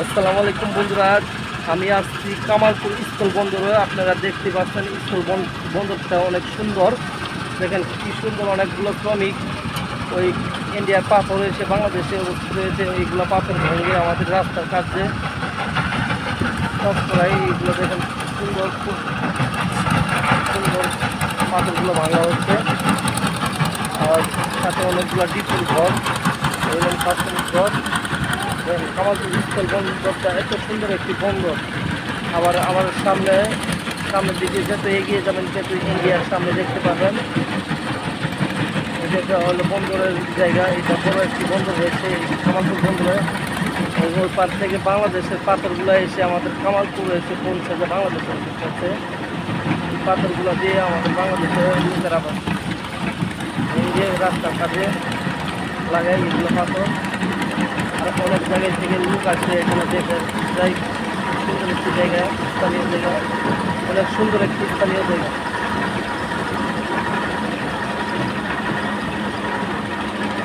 আসসালামু আলাইকুম বন্ধুরা, আমি আসছি কামালপুর স্থল বন্দরে। আপনারা দেখতে পাচ্ছেন স্থল বন্দরটা অনেক সুন্দর। দেখেন কি সুন্দর, অনেকগুলো শ্রমিক ওই ইন্ডিয়ার পাথর এসে বাংলাদেশে অবস্থিত হয়েছে। এইগুলো পাথর ভেঙে আমাদের রাস্তার কাছে সব করাই। এইগুলো দেখেন সুন্দর, খুব সুন্দর পাথরগুলো ভাঙা হচ্ছে। আর সাথে অনেকগুলো ডিপের ঘর, এবং পাথরের ঘর। কামালপুর স্থল বন্দরটা এত সুন্দর একটি বন্দর। আবার আমার সামনের দিকে যত এগিয়ে যাবেন তত ইন্ডিয়ার সামনে দেখতে পাবেন। এটা হলো বন্দরের জায়গা। এটা বড় একটি বন্দর হয়েছে এই কামালপুর বন্দরে। ওই পার থেকে বাংলাদেশের পাথরগুলো এসে আমাদের কামালপুর এসে পৌঁছেছে, বাংলাদেশে পৌঁছে। এই পাথরগুলো দিয়ে আমাদের বাংলাদেশের লোকেরা এই যে রাস্তার কাছে লাগায় এগুলো পাথর। আর অনেক জায়গায় থেকে লোক আসে এখানে দেখে যাই। সুন্দর একটি জায়গা, স্থানীয় জায়গা, অনেক সুন্দর একটি স্থানীয় জায়গা।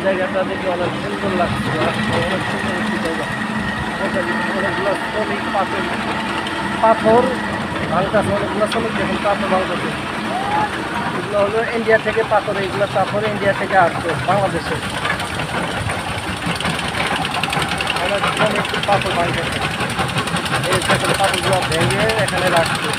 জায়গাটা দেখে অনেক সুন্দর লাগছে, অনেক সুন্দর একটি জায়গা। অনেকগুলো শ্রমিক পাথর ভাঙতেছে, অনেকগুলো শ্রমিক দেখুন পাথর ভাঙতেছে। এগুলো হলো ইন্ডিয়া থেকে পাথর, এইগুলো পাথর ইন্ডিয়া থেকে আসছে বাংলাদেশে। অনেক শ্রমিক পাথর ভাঙতেছে, এই সকল পাথরগুলো ভেঙে এখানে রাখছে।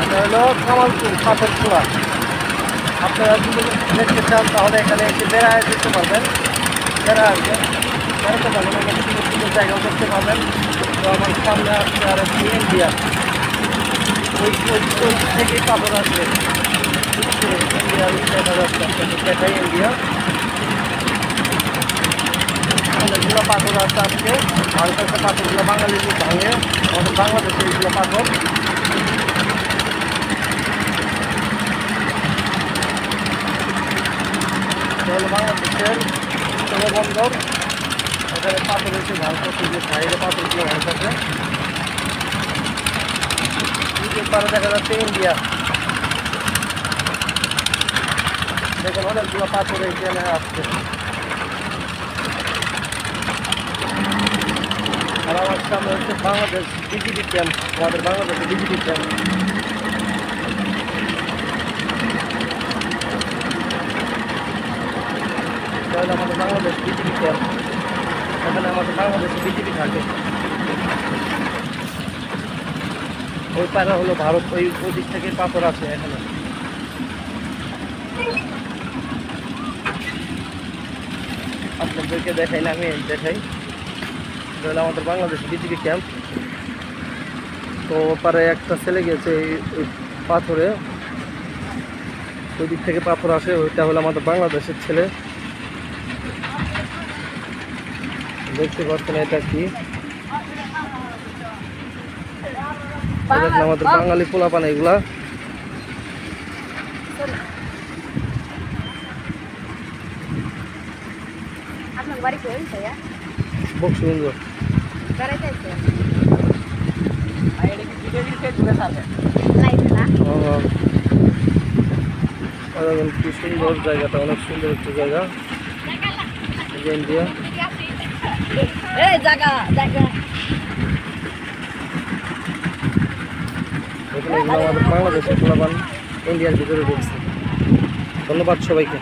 এটা হলো কামালপুর পাথর খোলা। আপনারা যদি দেখতে চান তাহলে এখানে এসে বেড়ায় যেতে পারবেন, বেড়াতে পারবেন, অনেক সুন্দর সুন্দর জায়গাও দেখতে পাবেন। তো আমার সামনে আসছে আর একটি ইন্ডিয়া, ওই থেকেই পাথর আসবে। ইন্ডিয়া দেখা যাচ্ছে, আপনাদের দেখাই ইন্ডিয়া। অনেকগুলো পাথর আছে আজকে ভাঙতেছে, পাথরগুলো বাঙালি ভাঙে আমাদের বাংলাদেশে এইগুলো পাথর। হলো বাংলাদেশের স্থলবন্দর, এখানে পাথর এসে ভাঙতেছে, যে সাইডে পাথরগুলো ভাঙতেছে। দ্বিতীয় পারে দেখা যাচ্ছে ইন্ডিয়া। দেখুন অনেকগুলো পাথর এখানে আসছে। আর আমার সামনে হচ্ছে বাংলাদেশ বিজিবি ক্যাম্প, আমাদের বাংলাদেশের বিজিবি ক্যাম্প। তাহলে আমাদের বাংলাদেশ বিজিবি ক্যাম্প, এখানে আমাদের বাংলাদেশে বিজিবি থাকে। ওই পাড়া হলো ভারত, ওই দিক থেকে পাথর আছে এখানে। আপনাদেরকে দেখাই না, আমি দেখাই। তাহলে আমাদের বাংলাদেশ বিজিবি ক্যাম্প। তো ওপারে একটা ছেলে গেছে ওই পাথরে, ওই দিক থেকে পাথর আসে, ওইটা হলো আমাদের বাংলাদেশের ছেলে। দেখতে পাচ্ছেন এটা কি, আমাদের বাঙালি পোলাপান এগুলা। বক্সবন্ধু কি সুন্দর জায়গাটা, অনেক সুন্দর একটি জায়গা ইন্ডিয়া। এগুলো আমাদের বাংলাদেশের পোলাপান ইন্ডিয়ার ভিতরে ঢুকছে। ধন্যবাদ সবাইকে।